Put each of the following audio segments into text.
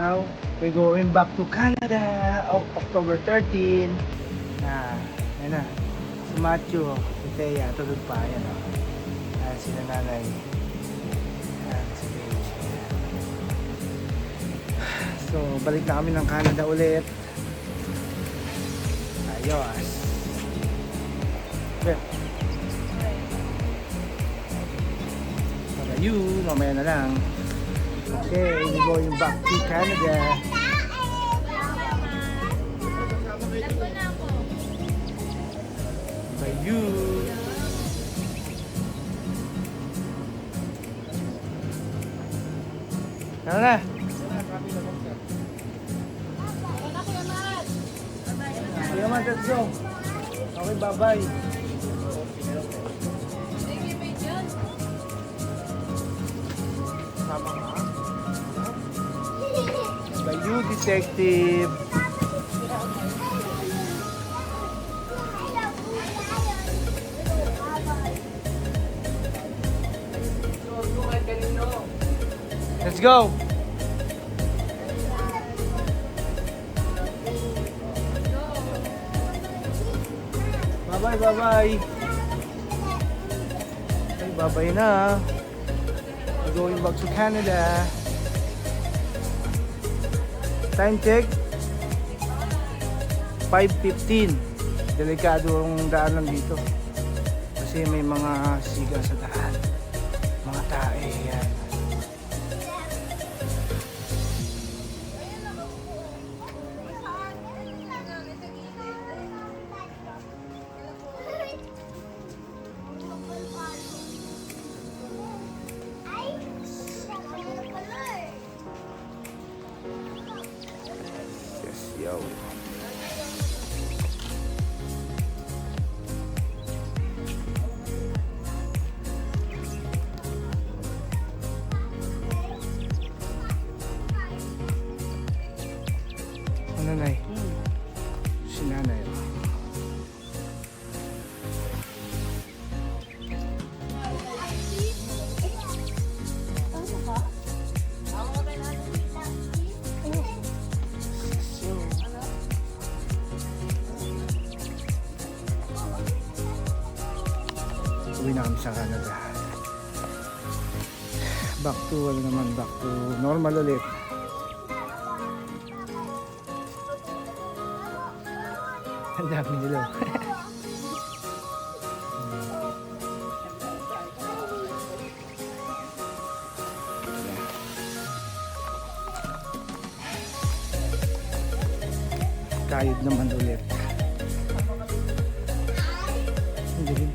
Now, we're going back to Canada on October 13. Yan na. Si Matthew, si Thea, tulog pa. Yan o. Si nanay. Yan, si Paige. So, balik na kami ng Canada ulit. Ayos. Okay. You, mamaya na lang. Okay, we're going back to Canada. Bye you. Tara na. Kuya Matt, let's go. Okay, bye-bye. By you, detective. Let's go. Bye-bye, bye-bye. Okay, bye-bye na. We're going back to Canada. Time check 5:15. Delikado ang daan lang dito kasi may mga siga sa daan, mga tae. Yan. Yo. Ano nanay? Si nanay. Uwi na kami sa Canada. Back to, back to normal ulit. Ang dami nila. Kayod naman ulit. Hindi rin.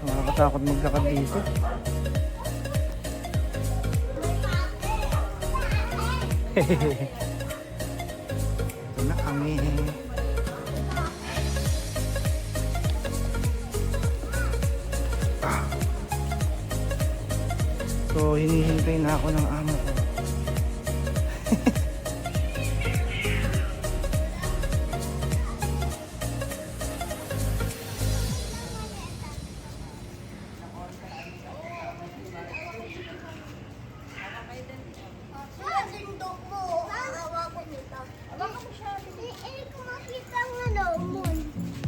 Nakakatakot maglakad dito. Ito na kami. So hinihintay na ako ng amo ko.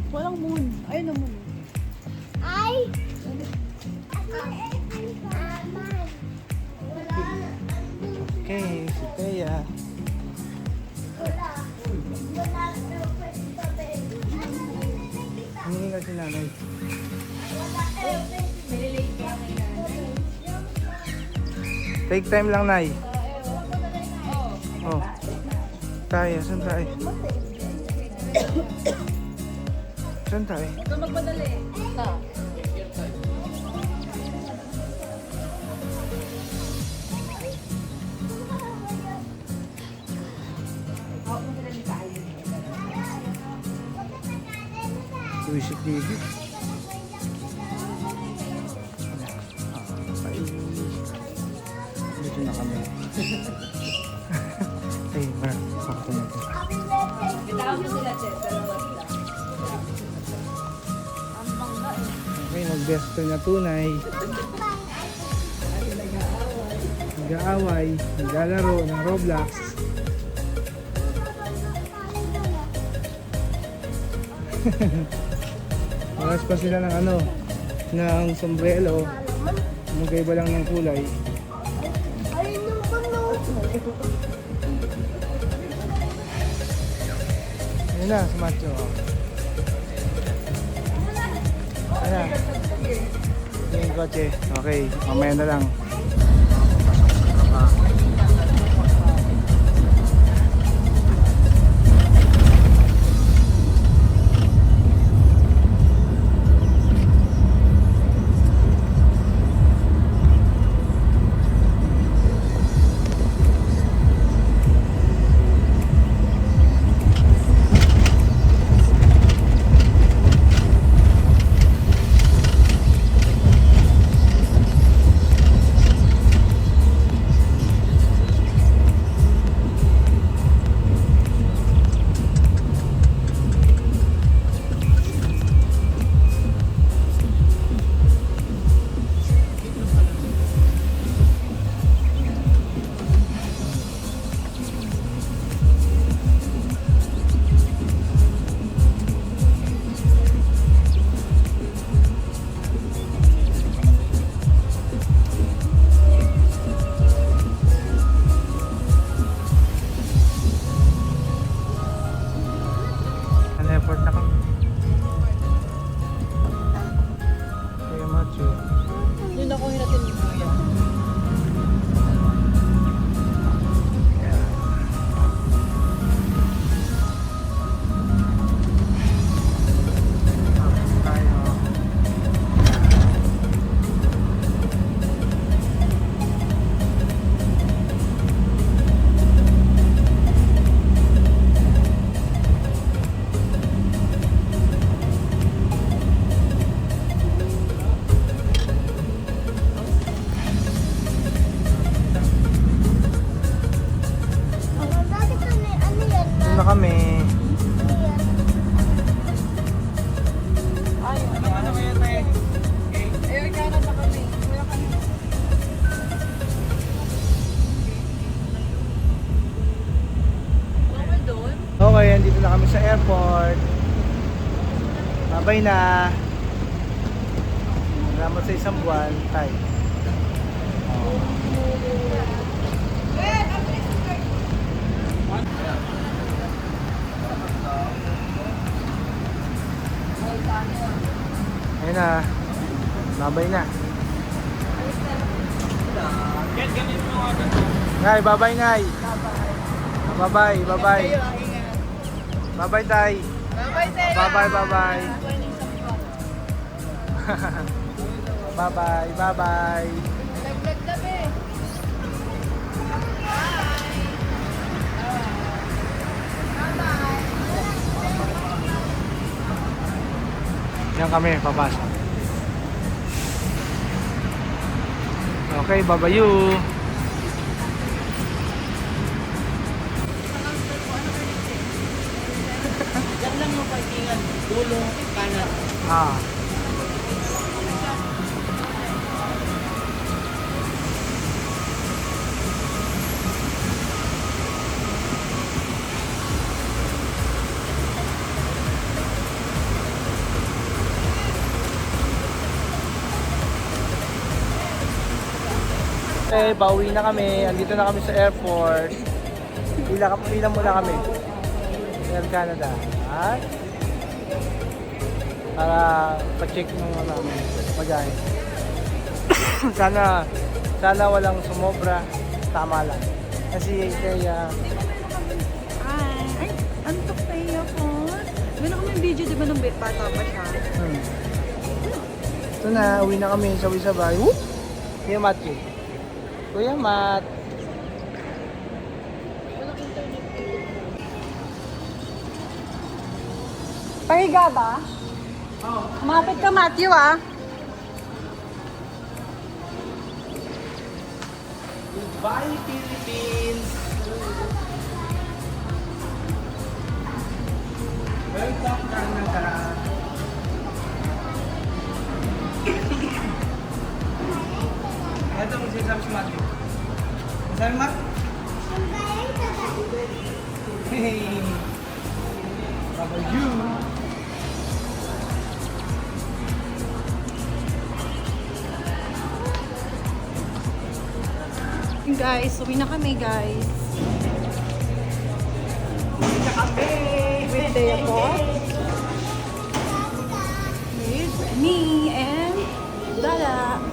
Walang moon. Ayun na moon. Ay! Okay, si Thea. Hindi nga si nanay. Take time lang, Nay. Oh. Tayo, saan tayo? Saan tayo? Ito magmadali. Ito. Visit TV. Dito na kami. Ay, sakto na ito. Kitawag sila, Ted. Dalawa sila. Ang bangga eh. Okay, nag-best friend na tunay. nag-aaway, naglalaro ng Roblox. Oras pa sila ng ano, ng sombrero. Magkaiba lang ng kulay. Ayun na, si Macho. Ayun na. Yung kotse. Okay, mamaya na lang. Airport na kami. Kaya Macho. Yun ako hinatin mo kuya. Doon na kami. Ay, ano kaya tayo? Ayun, kaya na kami. Kuya kami. Okay doon? Okay, andito na kami sa airport. Babay na. Salamat sa isang buwan. Tay. Ayun na. Babay na. Ngay, babay ngay. Babay, babay. Babay tay. Bye-bye, Sarah. Bye-bye, bye-bye. Bye-bye, bye-bye. Laglag kami. Yan kami, papasok. Okay, babayu. Yan lang yung parkingan. Dulo, kanan. Ah. Okay, pauwi na kami. Andito na kami sa airport. Pila muna kami. Air Canada. Ha? Para pa-check ng namin. Magahe. sana walang sumobra. Tama lang. Kasi kaya Ay, antok tayo ako. Meron kami video, di ba, nung bata pa siya? Ito na, uwi na kami. Sabay-sabay. Whoop! Kuya Matthew. Kuya Matt. Pahiga ba? Oh. Mapit ka, Matthew, ah. Goodbye, Philippines! Welcome, Canada! Ito mo sinasabi si Matthew. Sabi Mark? Hey! Baba you! Guys, uwi na kami guys. Uwi na kami! With Dea po. With me and Dada.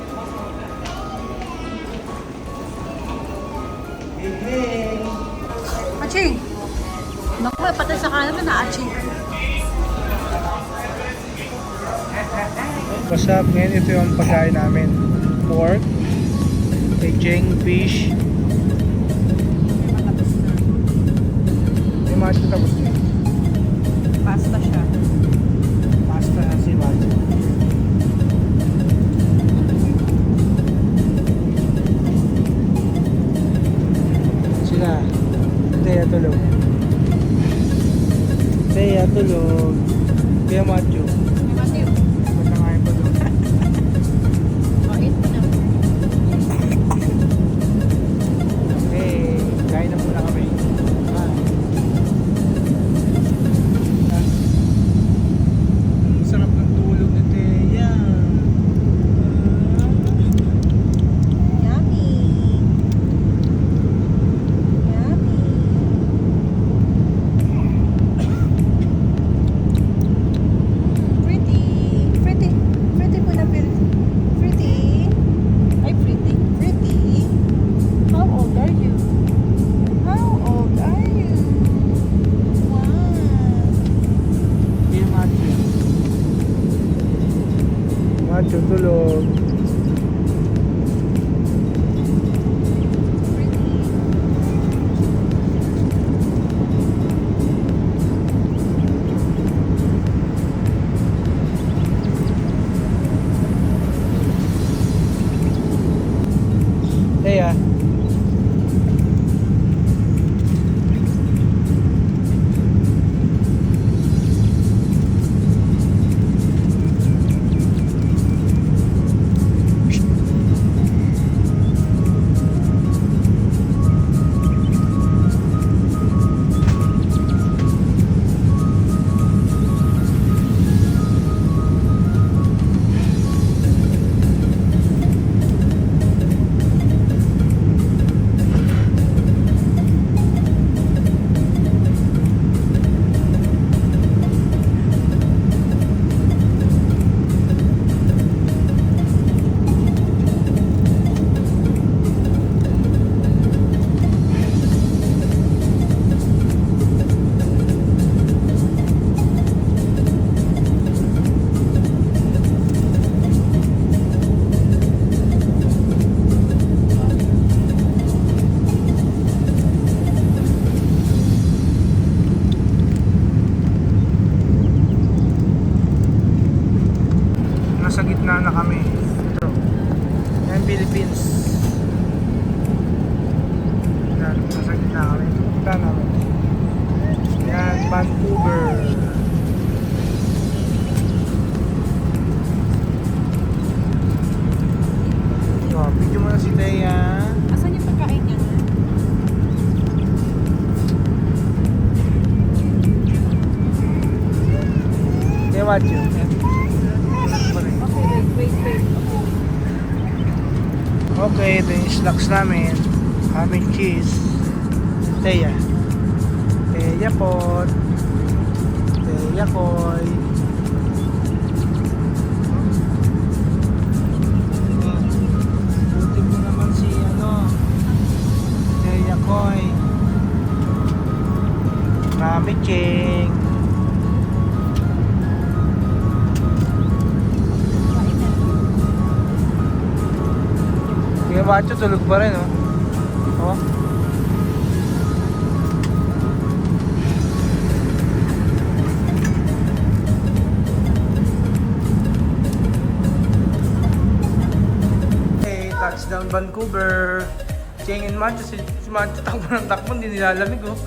Hey, hey! Aching! Naku, patay sa kanan na Aching. What's up? Ngayon ito yung pagkain namin. Pork, Beijing fish. May mga tapos na. Pasta siya. Pasta si Macho. Sila. Teya tulog. Teya tulog. Kaya Macho. Matthew. Ba't nangayon pa doon? Oh, eat mo na. Hey, kain na muna kami. Sarap ng tulog ni Teya. Yummy. Yummy. Pretty. Pretty. Pretty po na pretty. Ay, pretty. Pretty. How old are you? How old are you? Wow. Kaya Macho. Macho tulog. Teya. Nasa gitna na kami. Ito. Yan, Philippines. Yan, nasa gitna kami. Punta namin. Yan, Vancouver. So, video mo na si Teya. Asan yung pagkain niya? Teya, watch you. Okay, wait. Okay, ito yung snacks namin. Aming cheese. Teya. Teya pot. Teya koy. Buti mo naman si Teya koy. Mami Ching. Kaya Macho tulog pa rin, oh. Oh. Hey, touchdown Vancouver. Ching and Macho, si Macho takbo ng takbo, hindi nilalamig, oh.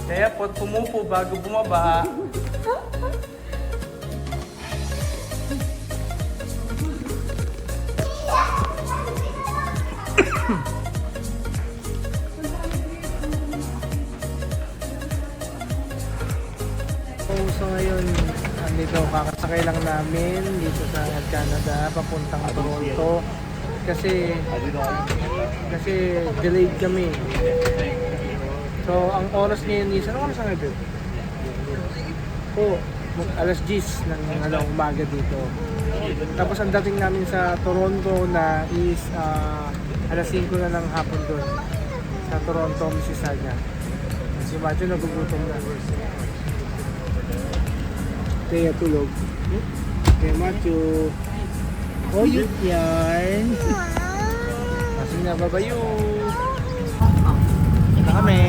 Kaya pot pumupo bago bumaba. dito, kakasakay lang namin dito sa Canada, papuntang Toronto. Kasi delayed kami. So, ang oras ngayon is, ano oras ang ngayon? Alas 10 ng umaga dito. Tapos ang dating namin sa Toronto na is alas 5 na ng hapon doon. Sa Toronto, Mississauga. Si Macho nagugutom na. Kaya tulog. Kaya Macho. Oh, yun yan. Kasi na babayo. Ito kami.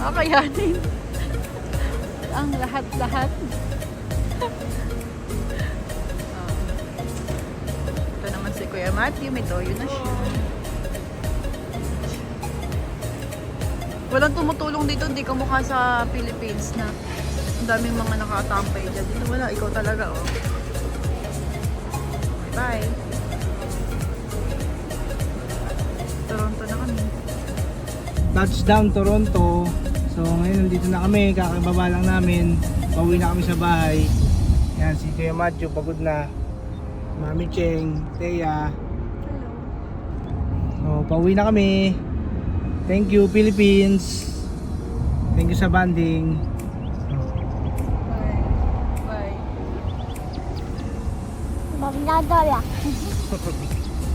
Kakayanin. Ang lahat-lahat. Ito naman si Kuya Matthew, may toyo na siya. Walang tumutulong dito, hindi ka mukha sa Philippines na ang daming mga nakatampay dyan. Dito wala, ikaw talaga oh. Bye. Toronto na kami. Touchdown Toronto. So ngayon nandito na kami, kakababa lang namin. Pauwi na kami sa bahay. Yan si Kuya Macho, pagod na. Mami Cheng, Thea. So pauwi na kami. Thank you Philippines. Thank you sa banding. Bye. Bye. Magdadala.